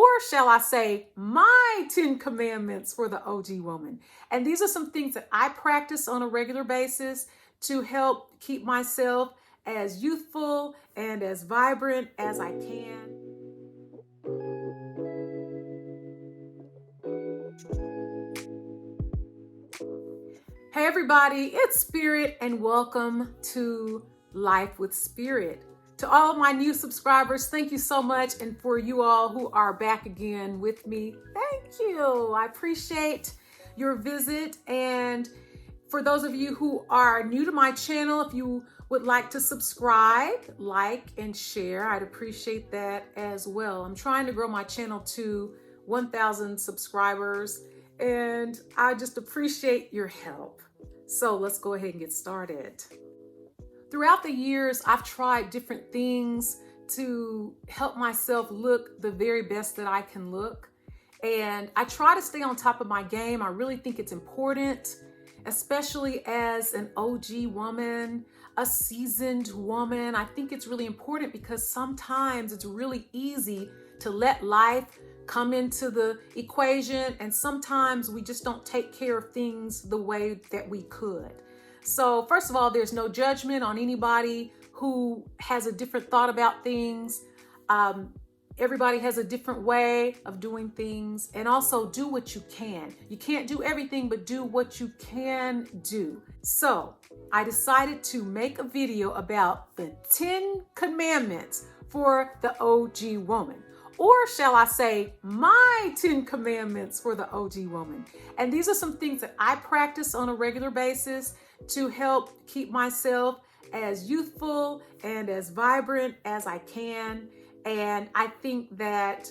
or shall I say, my 10 commandments for the OG woman. And these are some things that I practice on a regular basis to help keep myself as youthful and as vibrant as I can. Hey everybody, it's Spirit and welcome to Life with Spirit. To all my new subscribers, thank you so much. And for you all who are back again with me, thank you. I appreciate your visit. And for those of you who are new to my channel, if you would like to subscribe, like, and share, I'd appreciate that as well. I'm trying to grow my channel to 1,000 subscribers, and I just appreciate your help. So let's go ahead and get started. Throughout the years, I've tried different things to help myself look the very best that I can look. And I try to stay on top of my game. I really think it's important, especially as an OG woman, a seasoned woman. I think it's really important because sometimes it's really easy to let life come into the equation, and sometimes we just don't take care of things the way that we could. So first of all, there's no judgment on anybody who has a different thought about things. Everybody has a different way of doing things, and also do what you can. You can't do everything, but do what you can do. So I decided to make a video about the 10 commandments for the OG woman. Or shall I say, my 10 commandments for the OG woman. And these are some things that I practice on a regular basis to help keep myself as youthful and as vibrant as I can. And I think that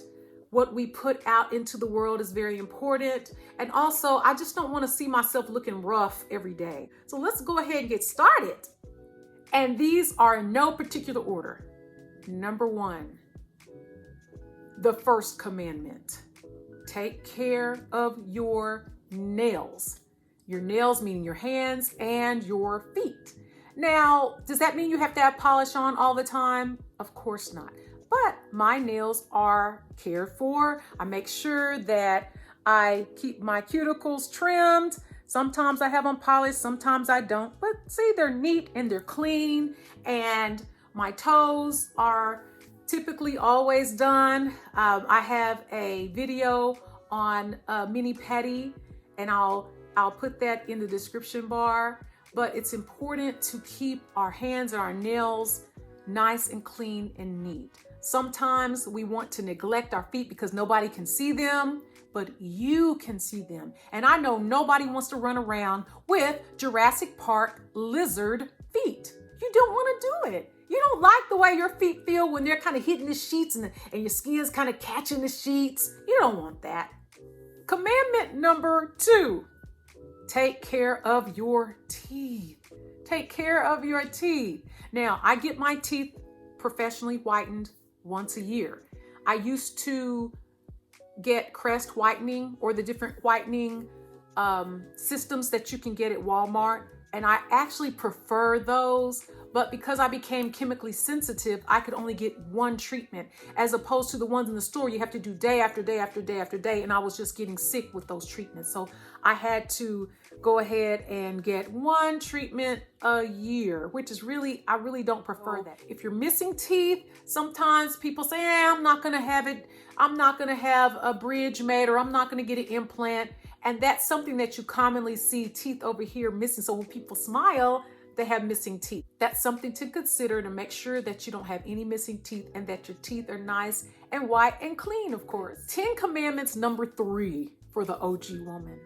what we put out into the world is very important. And also, I just don't want to see myself looking rough every day. So let's go ahead and get started. And these are in no particular order. Number 1. The first commandment, take care of your nails. Your nails meaning your hands and your feet. Now, does that mean you have to have polish on all the time? Of course not. But my nails are cared for. I make sure that I keep my cuticles trimmed. Sometimes I have them polished, sometimes I don't. But see, they're neat and they're clean. And my toes are typically always done. I have a video on mini pedi, and I'll put that in the description bar. But it's important to keep our hands and our nails nice and clean and neat. Sometimes we want to neglect our feet because nobody can see them, but you can see them. And I know nobody wants to run around with Jurassic Park lizard feet. You don't want to do it. You don't like the way your feet feel when they're kind of hitting the sheets and your skin's kind of catching the sheets. You don't want that. Commandment number 2, take care of your teeth. Take care of your teeth. Now, I get my teeth professionally whitened once a year. I used to get Crest whitening or the different whitening systems that you can get at Walmart. And I actually prefer those, but because I became chemically sensitive, I could only get one treatment, as opposed to the ones in the store you have to do day after day after day after day, and I was just getting sick with those treatments. So I had to go ahead and get one treatment a year, which is really, I really don't prefer that. If you're missing teeth, sometimes people say, I'm not gonna have it, I'm not gonna have a bridge made, or I'm not gonna get an implant. And that's something that you commonly see, teeth over here missing. So when people smile, they have missing teeth. That's something to consider, to make sure that you don't have any missing teeth and that your teeth are nice and white and clean, of course. 10 commandments number 3 for the OG woman.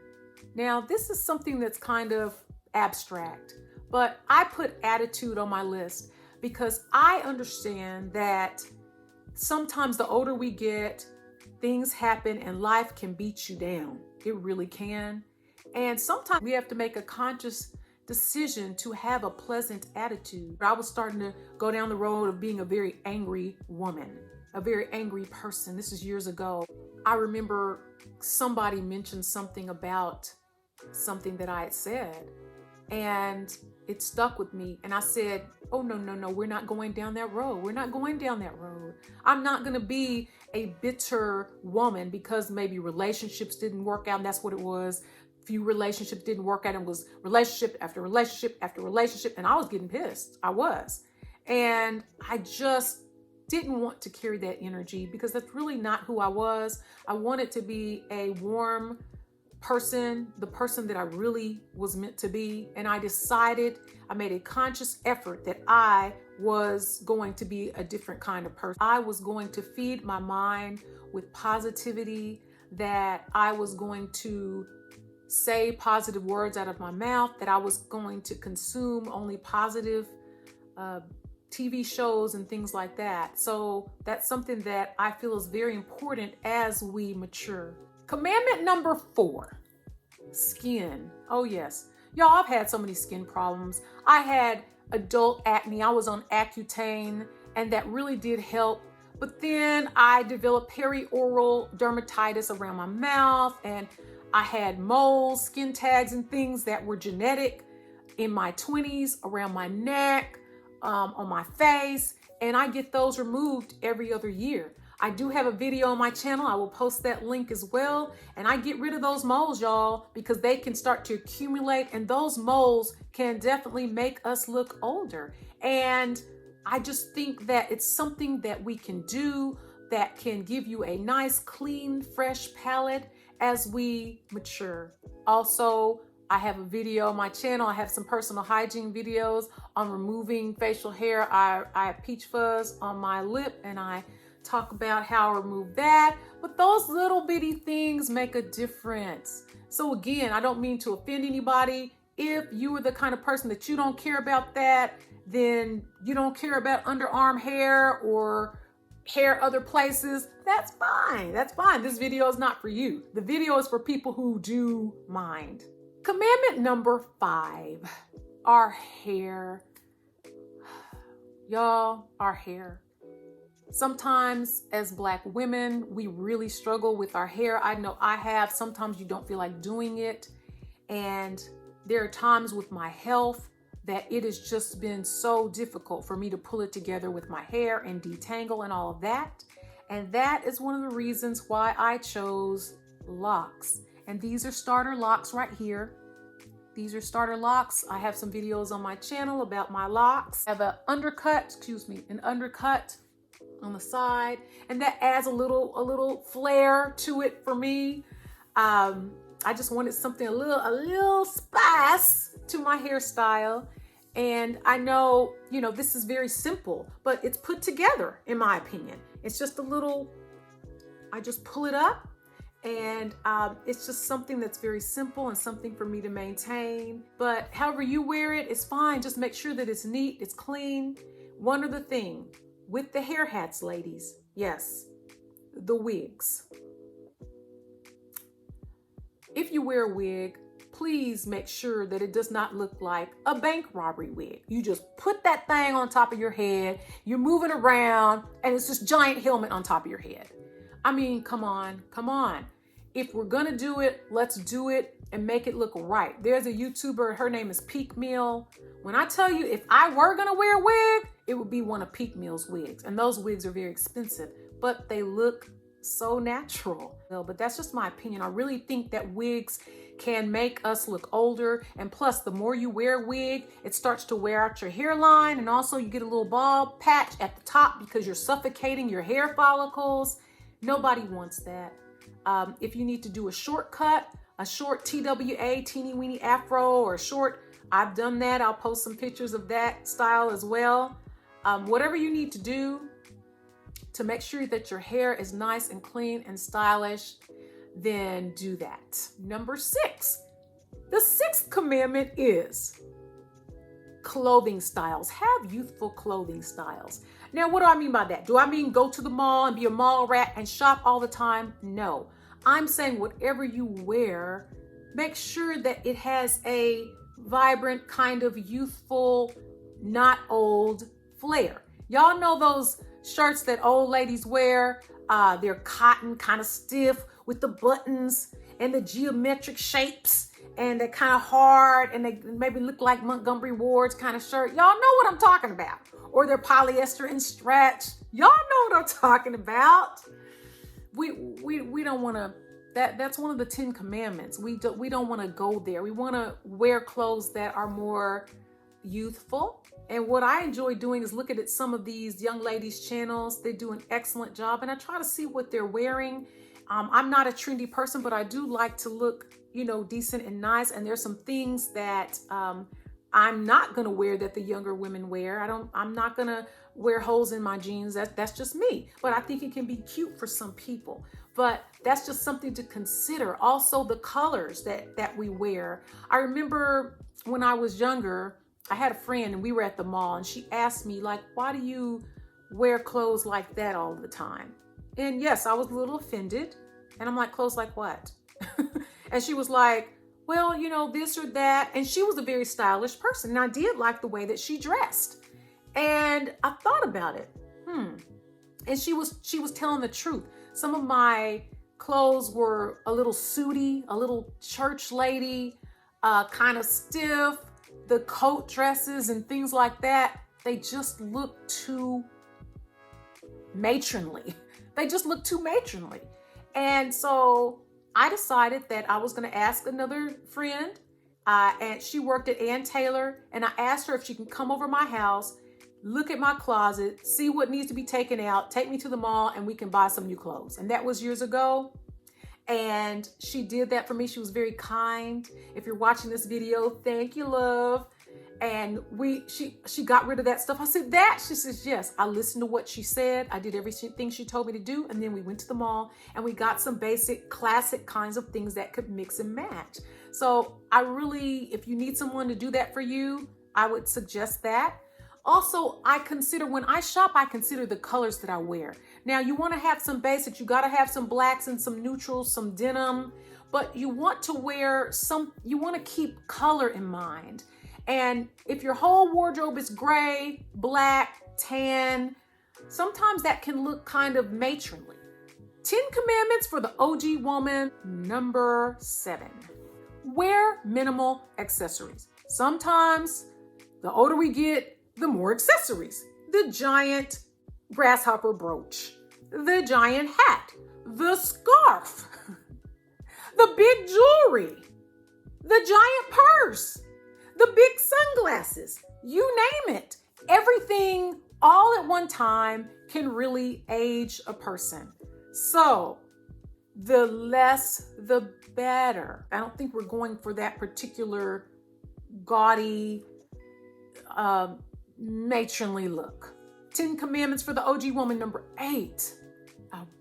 Now, this is something that's kind of abstract, but I put attitude on my list because I understand that sometimes the older we get, things happen and life can beat you down. It really can. And sometimes we have to make a conscious decision to have a pleasant attitude. I was starting to go down the road of being a very angry woman, a very angry person. This is years ago. I remember somebody mentioned something about something that I had said, and it stuck with me. And I said, oh, no, no, no, we're not going down that road. We're not going down that road. I'm not going to be a bitter woman because maybe relationships didn't work out. And that's what it was. Few relationships didn't work out. It was relationship after relationship after relationship. And I was getting pissed. I was. And I just didn't want to carry that energy because that's really not who I was. I wanted to be a warm person, the person that I really was meant to be. And I decided, I made a conscious effort that I was going to be a different kind of person. I was going to feed my mind with positivity, that I was going to say positive words out of my mouth, that I was going to consume only positive TV shows and things like that. So that's something that I feel is very important as we mature. Commandment number 4, skin. Oh yes. Y'all, I've had so many skin problems. I had adult acne. I was on Accutane and that really did help. But then I developed perioral dermatitis around my mouth and I had moles, skin tags and things that were genetic in my 20s around my neck, on my face, and I get those removed every other year. I do have a video on my channel. I will post that link as well. And I get rid of those moles, y'all, because they can start to accumulate and those moles can definitely make us look older. And I just think that it's something that we can do that can give you a nice, clean, fresh palette as we mature. Also, I have a video on my channel. I have some personal hygiene videos on removing facial hair. I have peach fuzz on my lip and I talk about how I remove that. But those little bitty things make a difference. So again, I don't mean to offend anybody. If you are the kind of person that you don't care about that, then you don't care about underarm hair or hair other places, that's fine. That's fine. This video is not for you. The video is for people who do mind. Commandment number 5, our hair. Y'all, our hair. Sometimes as Black women, we really struggle with our hair. I know I have. Sometimes you don't feel like doing it. And there are times with my health that it has just been so difficult for me to pull it together with my hair and detangle and all of that. And that is one of the reasons why I chose locks. And these are starter locks right here. These are starter locks. I have some videos on my channel about my locks. I have an undercut on the side, and that adds a little flair to it for me. I just wanted something a little spice to my hairstyle. And I know, this is very simple, but it's put together in my opinion. It's just I just pull it up. And it's just something that's very simple and something for me to maintain. But however you wear it, it's fine. Just make sure that it's neat, it's clean. One other thing, with the hair hats, ladies, yes, the wigs. If you wear a wig, please make sure that it does not look like a bank robbery wig. You just put that thing on top of your head, you're moving around, and it's this giant helmet on top of your head. I mean, come on. If we're gonna do it, let's do it and make it look right. There's a YouTuber, her name is Peak Mill. When I tell you, if I were gonna wear a wig, it would be one of Peak Mill's wigs. And those wigs are very expensive, but they look so natural. But that's just my opinion. I really think that wigs can make us look older. And plus, the more you wear a wig, it starts to wear out your hairline. And also you get a little bald patch at the top because you're suffocating your hair follicles. Nobody wants that. If you need to do a shortcut, a short TWA, teeny weeny afro, or a short, I've done that. I'll post some pictures of that style as well. Whatever you need to do to make sure that your hair is nice and clean and stylish, then do that. Number 6, the 6th commandment is clothing styles. Have youthful clothing styles. Now, what do I mean by that? Do I mean go to the mall and be a mall rat and shop all the time? No. I'm saying whatever you wear, make sure that it has a vibrant, kind of youthful, not old flair. Y'all know those shirts that old ladies wear? They're cotton, kind of stiff with the buttons, and the geometric shapes and they're kind of hard and they maybe look like Montgomery Ward's kind of shirt. Y'all know what I'm talking about. Or they're polyester and stretch. Y'all know what I'm talking about. We don't want to, that's one of the 10 commandments. We don't want to go there. We want to wear clothes that are more youthful. And what I enjoy doing is looking at some of these young ladies' channels. They do an excellent job, and I try to see what they're wearing. I'm not a trendy person, but I do like to look, decent and nice. And there's some things that I'm not gonna wear that the younger women wear. I'm not gonna wear holes in my jeans. That's just me. But I think it can be cute for some people. But that's just something to consider. Also, the colors that we wear. I remember when I was younger, I had a friend and we were at the mall and she asked me, like, why do you wear clothes like that all the time? And yes, I was a little offended. And I'm like, clothes like what? And she was like, well, this or that. And she was a very stylish person. And I did like the way that she dressed. And I thought about it. And she was telling the truth. Some of my clothes were a little suity, a little church lady, kind of stiff. The coat dresses and things like that, they just look too matronly. And so I decided that I was going to ask another friend, and she worked at Ann Taylor, and I asked her if she can come over my house, look at my closet, see what needs to be taken out, take me to the mall, and we can buy some new clothes. And that was years ago. And she did that for me. She was very kind. If you're watching this video, thank you, love. And she got rid of that stuff. I said, that? She says, yes. I listened to what she said. I did everything she told me to do. And then we went to the mall and we got some basic classic kinds of things that could mix and match. So if you need someone to do that for you, I would suggest that. Also, when I shop, I consider the colors that I wear. Now, you want to have some basics. You got to have some blacks and some neutrals, some denim, but you want to keep color in mind. And if your whole wardrobe is gray, black, tan, sometimes that can look kind of matronly. 10 commandments for the OG woman. Number 7, wear minimal accessories. Sometimes the older we get, the more accessories. The giant grasshopper brooch, the giant hat, the scarf, the big jewelry, the giant purse, the big sunglasses, you name it. Everything all at one time can really age a person. So the less, the better. I don't think we're going for that particular gaudy, matronly look. 10 commandments for the OG woman. Number 8,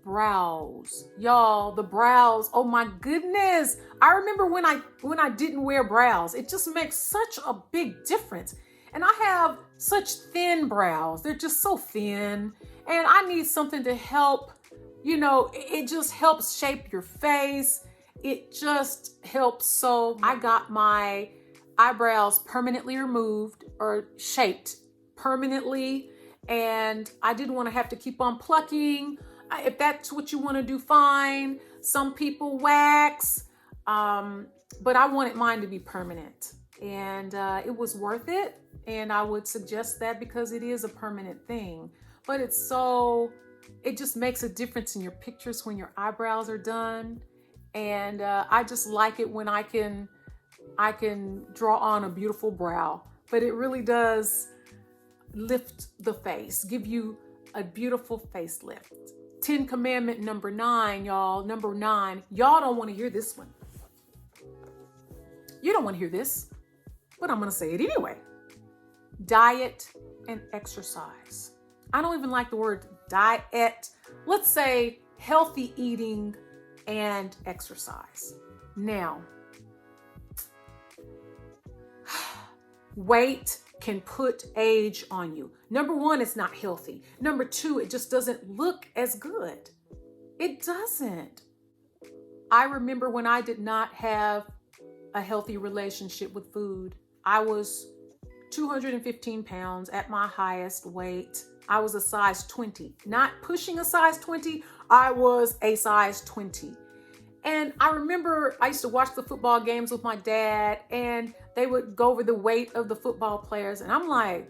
brows. Y'all, the brows. Oh my goodness. I remember when I didn't wear brows. It just makes such a big difference. And I have such thin brows. They're just so thin. And I need something to help, it just helps shape your face. It just helps. So I got my eyebrows permanently removed or shaped permanently, and I didn't want to have to keep on plucking. If that's what you want to do, fine. Some people wax, but I wanted mine to be permanent, and it was worth it. And I would suggest that because it is a permanent thing. But it just makes a difference in your pictures when your eyebrows are done. And I just like it when I can draw on a beautiful brow. But it really does lift the face, give you a beautiful facelift. 10 commandment number 9, y'all. Number 9. Y'all don't want to hear this one. You don't want to hear this, but I'm going to say it anyway. Diet and exercise. I don't even like the word diet. Let's say healthy eating and exercise. Now, weight can put age on you. Number 1, it's not healthy. Number 2, it just doesn't look as good. It doesn't. I remember when I did not have a healthy relationship with food. I was 215 pounds at my highest weight. I was a size 20, not pushing a size 20. I was a size 20. And I remember I used to watch the football games with my dad, and they would go over the weight of the football players. And I'm like,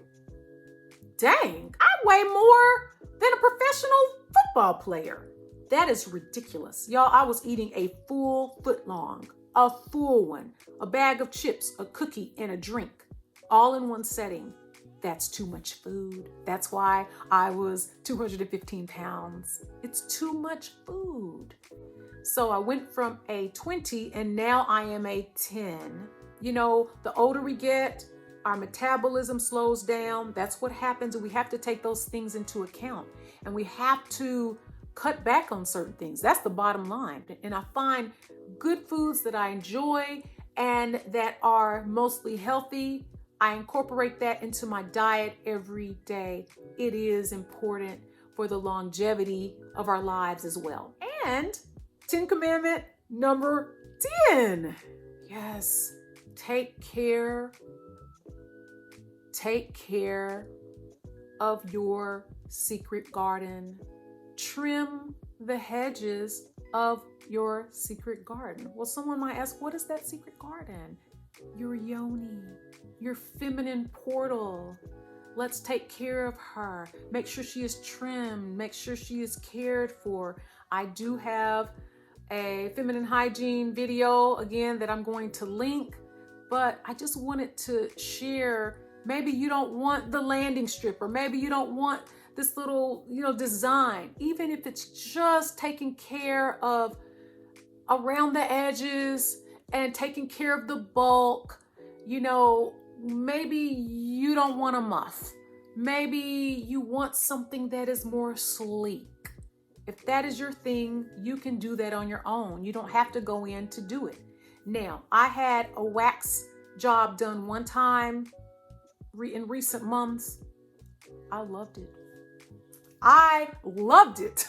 dang, I weigh more than a professional football player. That is ridiculous. Y'all, I was eating a full foot long, a full one, a bag of chips, a cookie, and a drink, all in one setting. That's too much food. That's why I was 215 pounds. It's too much food. So I went from a 20 and now I am a 10. You know, the older we get, our metabolism slows down. That's what happens. And we have to take those things into account. And we have to cut back on certain things. That's the bottom line. And I find good foods that I enjoy and that are mostly healthy. I incorporate that into my diet every day. It is important for the longevity of our lives as well. And 10 commandment number 10. Yes, take care of your secret garden. Trim the hedges of your secret garden. Well, someone might ask, what is that secret garden? Your yoni, your feminine portal. Let's take care of her. Make sure she is trimmed. Make sure she is cared for. I do have a feminine hygiene video, again, that I'm going to link, but I just wanted to share. Maybe you don't want the landing strip, or maybe you don't want this little, design. Even if it's just taking care of around the edges and taking care of the bulk, maybe you don't want a muff. Maybe you want something that is more sleek. If that is your thing, you can do that on your own. You don't have to go in to do it. Now, I had a wax job done one time in recent months. I loved it.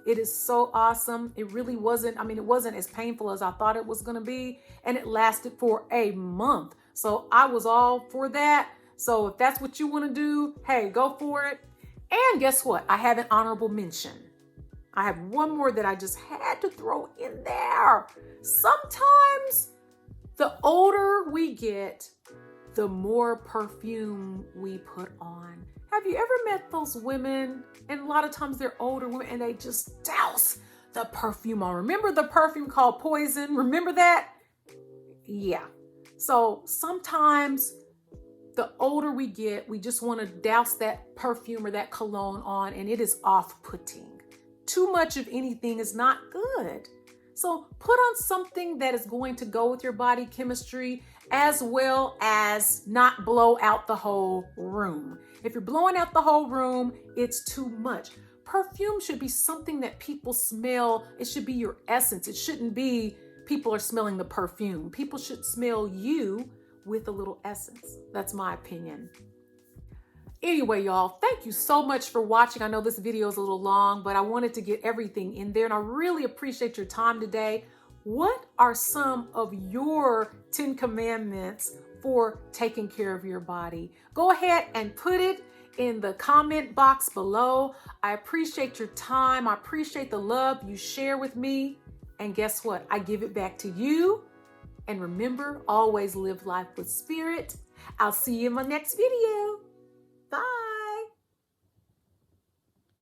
It is so awesome. It really wasn't, it wasn't as painful as I thought it was going to be. And it lasted for a month. So I was all for that. So if that's what you want to do, hey, go for it. And guess what? I have an honorable mention. I have one more that I just had to throw in there. Sometimes the older we get, the more perfume we put on. Have you ever met those women? And a lot of times they're older women and they just douse the perfume on. Remember the perfume called Poison? Remember that? Yeah. So sometimes the older we get, we just want to douse that perfume or that cologne on, and it is off-putting. Too much of anything is not good. So put on something that is going to go with your body chemistry, as well as not blow out the whole room. If you're blowing out the whole room, it's too much. Perfume should be something that people smell. It should be your essence. It shouldn't be people are smelling the perfume. People should smell you with a little essence. That's my opinion. Anyway, y'all, thank you so much for watching. I know this video is a little long, but I wanted to get everything in there, and I really appreciate your time today. What are some of your 10 commandments for taking care of your body? Go ahead and put it in the comment box below. I appreciate your time. I appreciate the love you share with me. And guess what? I give it back to you. And remember, always live life with spirit. I'll see you in my next video.